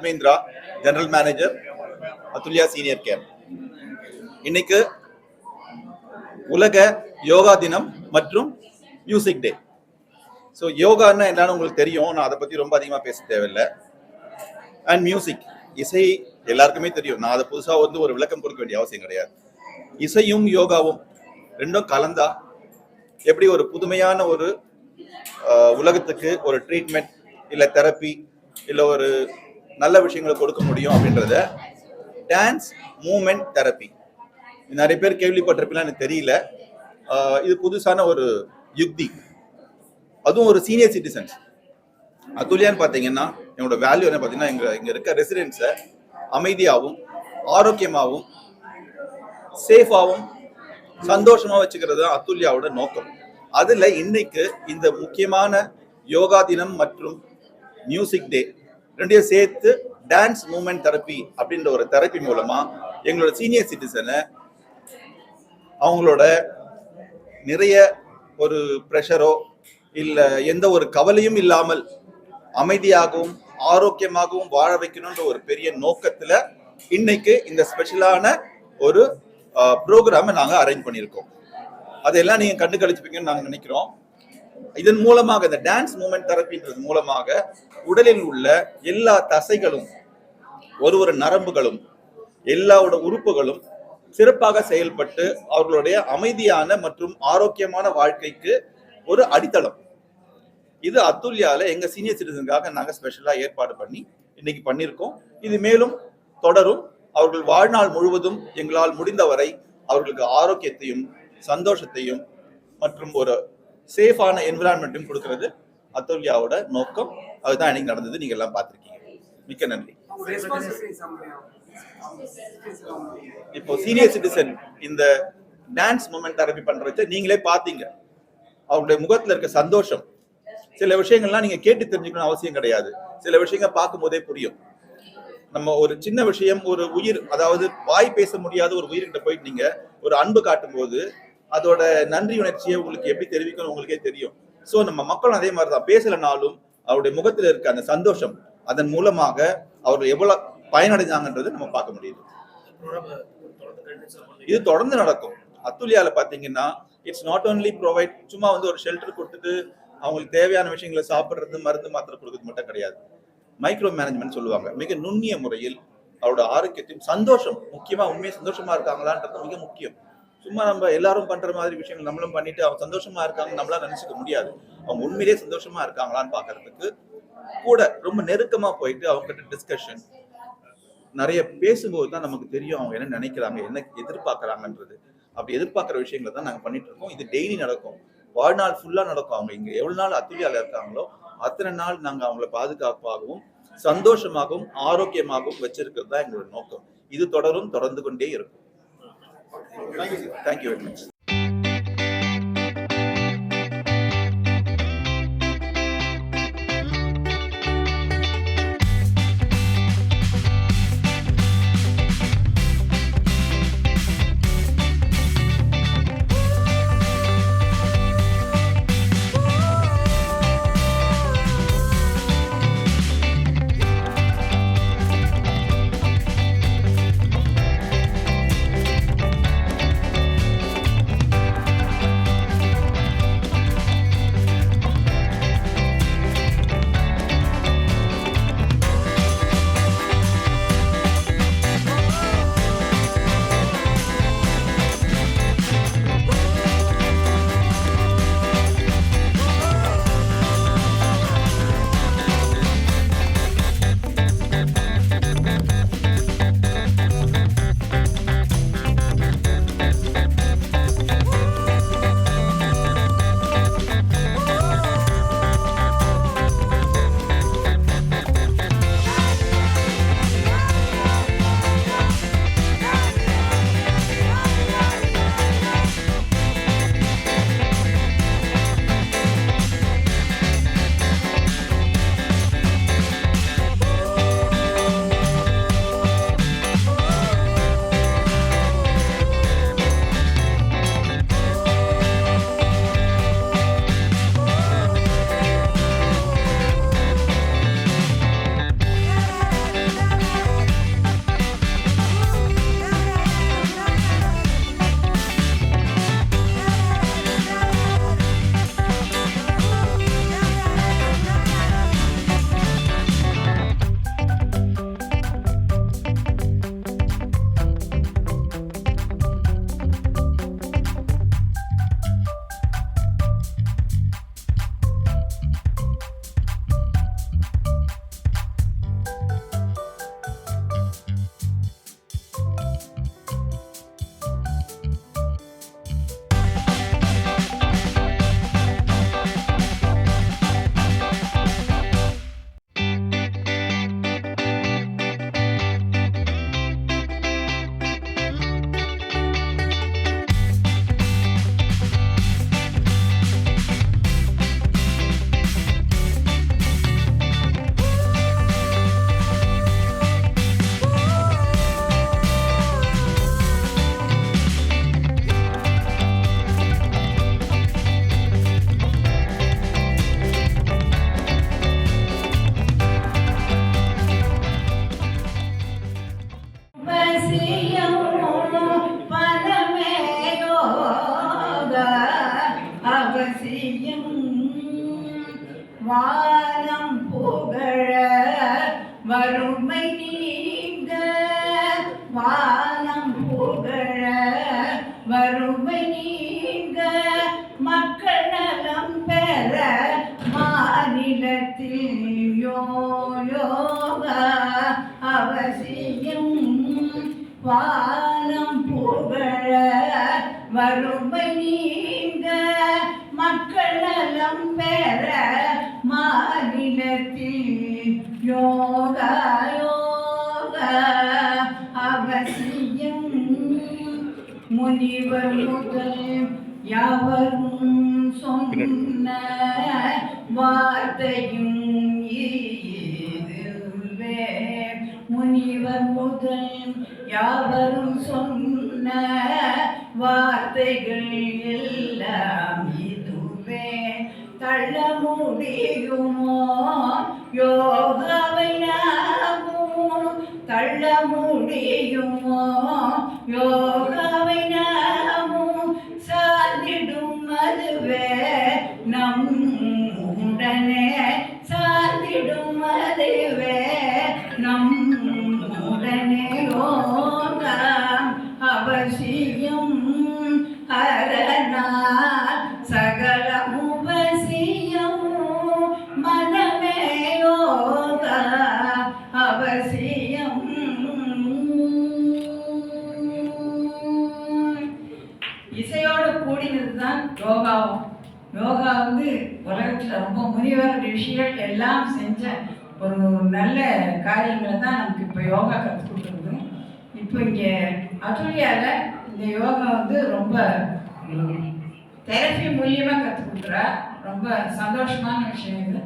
பத்மேந்திரா, general manager, Athulya senior care. இன்னைக்கு உலக யோகா தினம் மற்றும் மியூசிக் டே. ஸோ யோகான்னா என்னன்னு உங்களுக்கு தெரியும், நான் அதை பற்றி ரொம்ப அதிகமாக பேச தேவையில்லை. அண்ட் மியூசிக், இசை எல்லாருக்குமே தெரியும், நான் அதை புதுசாக ஒரு விளக்கம் கொடுக்க வேண்டிய அவசியம் கிடையாது. இசையும் யோகாவும் ரெண்டும் கலந்தா எப்படி ஒரு புதுமையான ஒரு உலகத்துக்கு ஒரு ட்ரீட்மெண்ட் இல்லை தெரப்பி இல்லை ஒரு நல்ல விஷயங்களை கொடுக்க முடியும் அப்படின்றத டான்ஸ் மூமெண்ட் தெரப்பி. நிறைய பேர் கேள்விப்பட்டிருப்பீங்களா எனக்கு தெரியல. இது புதுசான ஒரு யுக்தி, அதுவும் ஒரு சீனியர் சிட்டிசன்ஸ். அதுல்யான்னு பார்த்தீங்கன்னா என்னோட வேல்யூ என்ன பார்த்தீங்கன்னா, இங்கே இருக்க ரெசிடென்ட்ஸை அமைதியாகவும் ஆரோக்கியமாகவும் சேஃபாகவும் சந்தோஷமா வச்சுக்கிறது தான் அதுல்யாவோட நோக்கம். அதுல இன்னைக்கு இந்த முக்கியமான யோகா தினம் மற்றும் மியூசிக் டே ரெண்டையும் சேர்த்து டான்ஸ் மூமெண்ட் தெரப்பி அப்படின்ற ஒரு தெரப்பி மூலமா எங்களோட சீனியர் சிட்டிசனை அவங்களோட நிறைய ஒரு ப்ரெஷரோ இல்லை எந்த ஒரு கவலையும் இல்லாமல் அமைதியாகவும் ஆரோக்கியமாகவும் வாழ வைக்கணுன்ற ஒரு பெரிய நோக்கத்துல இன்னைக்கு இந்த ஸ்பெஷலான ஒரு ப்ரோக்ராமை நாங்கள் அரேஞ்ச் பண்ணியிருக்கோம். அதெல்லாம் நீங்கள் கண்டு கழிச்சுப்பீங்கன்னு நாங்கள் நினைக்கிறோம். இதன் மூலமாக இந்த டான்ஸ் மூமெண்ட் தெரப்பின்றது மூலமாக உடலில் உள்ள எல்லா தசைகளும் ஒரு நரம்புகளும் எல்லாவோட உறுப்புகளும் சிறப்பாக செயல்பட்டு அவர்களுடைய அமைதியான மற்றும் ஆரோக்கியமான வாழ்க்கைக்கு ஒரு அடித்தளம். இது அதுல்யால எங்க சீனியர் சிட்டிசனுக்காக நாங்கள் ஸ்பெஷலாக ஏற்பாடு பண்ணி இன்னைக்கு பண்ணியிருக்கோம். இது மேலும் தொடரும். அவர்கள் வாழ்நாள் முழுவதும் எங்களால் முடிந்தவரை அவர்களுக்கு ஆரோக்கியத்தையும் சந்தோஷத்தையும் மற்றும் ஒரு சேஃபான என்விரான்மெண்ட்டையும் கொடுக்கறது அதுல்யாவோட நோக்கம். அதுதான் இன்னைக்கு நடந்தது, நீங்க எல்லாம் பார்த்திருக்கீங்க. மிக்க நன்றி. இப்போ சீனியர் சிட்டிசன் இந்த டான்ஸ் மூமெண்ட் தெரப்பி பண்றத நீங்களே பார்த்தீங்க. அவருடைய முகத்துல இருக்க சந்தோஷம், சில விஷயங்கள்லாம் நீங்க கேட்டு தெரிஞ்சுக்கணும் அவசியம் கிடையாது, சில விஷயங்கள் பார்க்கும் போதே புரியும். நம்ம ஒரு சின்ன விஷயம், ஒரு உயிர், அதாவது வாய் பேச முடியாத ஒரு உயிர்கிட்ட போயிட்டு நீங்க ஒரு அன்பு காட்டும் போது அதோட நன்றி உணர்ச்சியை உங்களுக்கு எப்படி தெரிவிக்கணும் உங்களுக்கே தெரியும். ஸோ நம்ம மக்களும் அதே மாதிரிதான், பேசலனாலும் அவருடைய முகத்தில் இருக்க அந்த சந்தோஷம், அதன் மூலமாக அவர்கள் எவ்வளவு பயனடைஞ்சாங்கன்றது நம்ம பார்க்க முடியுது. இது தொடர்ந்து நடக்கும். அதுல்யால பாத்தீங்கன்னா இட்ஸ் நாட் ஓன்லி ப்ரொவைட், சும்மா ஒரு ஷெல்டர் கொடுத்துட்டு அவங்களுக்கு தேவையான விஷயங்களை சாப்பிட்றது, மருந்து மாத்திரை கொடுக்கறது மட்டும் கிடையாது. மைக்ரோ மேனேஜ்மெண்ட் சொல்லுவாங்க. மிக நுண்ணிய முறையில் அவரோட ஆரோக்கியத்தையும் சந்தோஷம், முக்கியமா உண்மையை சந்தோஷமா இருக்காங்களான்றது மிக முக்கியம். சும்மா நம்ம எல்லாரும் பண்ற மாதிரி விஷயங்கள் நம்மளும் பண்ணிட்டு அவங்க சந்தோஷமா இருக்காங்க நம்மளால நினைச்சுக்க முடியாது. அவங்க உண்மையிலேயே சந்தோஷமா இருக்காங்களான்னு பாக்குறதுக்கு கூட ரொம்ப நெருக்கமா போயிட்டு அவங்க கிட்ட டிஸ்கஷன் நிறைய பேசும்போது தான் நமக்கு தெரியும் அவங்க என்ன நினைக்கிறாங்க, என்ன எதிர்பார்க்கறாங்கன்றது. அப்படி எதிர்பார்க்குற விஷயங்களை தான் நாங்கள் பண்ணிட்டு இருக்கோம். இது டெய்லி நடக்கும், வாழ்நாள் ஃபுல்லா நடக்கும். அவங்க இங்க எவ்வளவு நாள் அதுல்யால இருக்காங்களோ அத்தனை நாள் நாங்கள் அவங்களை பாதுகாப்பாகவும் சந்தோஷமாகவும் ஆரோக்கியமாகவும் வச்சிருக்கிறது தான் எங்களோட நோக்கம். இது தொடர்ந்து கொண்டே இருக்கும். Thank you very much. வறுமை நீங்க வானம் புகழ வறுமை நீங்க மக்கள் நலம் பெற மாநிலத்தில் யோகா அவசியம் வானம் புகழ வறுமை நீங்க மக்கள் நலம் பெற மாநிலத்தில் யோகா யோகா அவசியம் முனிவர் முதல் யாவரும் சொன்ன வார்த்தையும் இதுவே முனிவர் முதல் யாவரும் சொன்ன வார்த்தைகள் எல்லாம் இதுவே தள்ள முடியுமோ யோகாவை நாமும் தள்ள முடியுமோ யோகாவை நாமும் சார்ந்திடும் அதுவே நம் உடனே சார்ந்திடும் அதுவே நம் உடனே யோகா அவசியம் அரணால் சகலமும் வசியம் மனமே யோகா அவசியம். இசையோடு கூடினது தான் யோகாவும். யோகா வந்து உலகத்தில் ரொம்ப முனிவர் ரிஷிகள் எல்லாம் செஞ்ச ஒரு நல்ல காரியங்களை தான் நமக்கு இப்போ யோகா கற்றுக் கொடுக்குறது. இப்போ இங்கே அதுலியாவில் இந்த யோகா வந்து ரொம்ப தெரப்பி மூலியமாக கற்றுக் கொடுக்குறா. ரொம்ப சந்தோஷமான விஷயம் இது.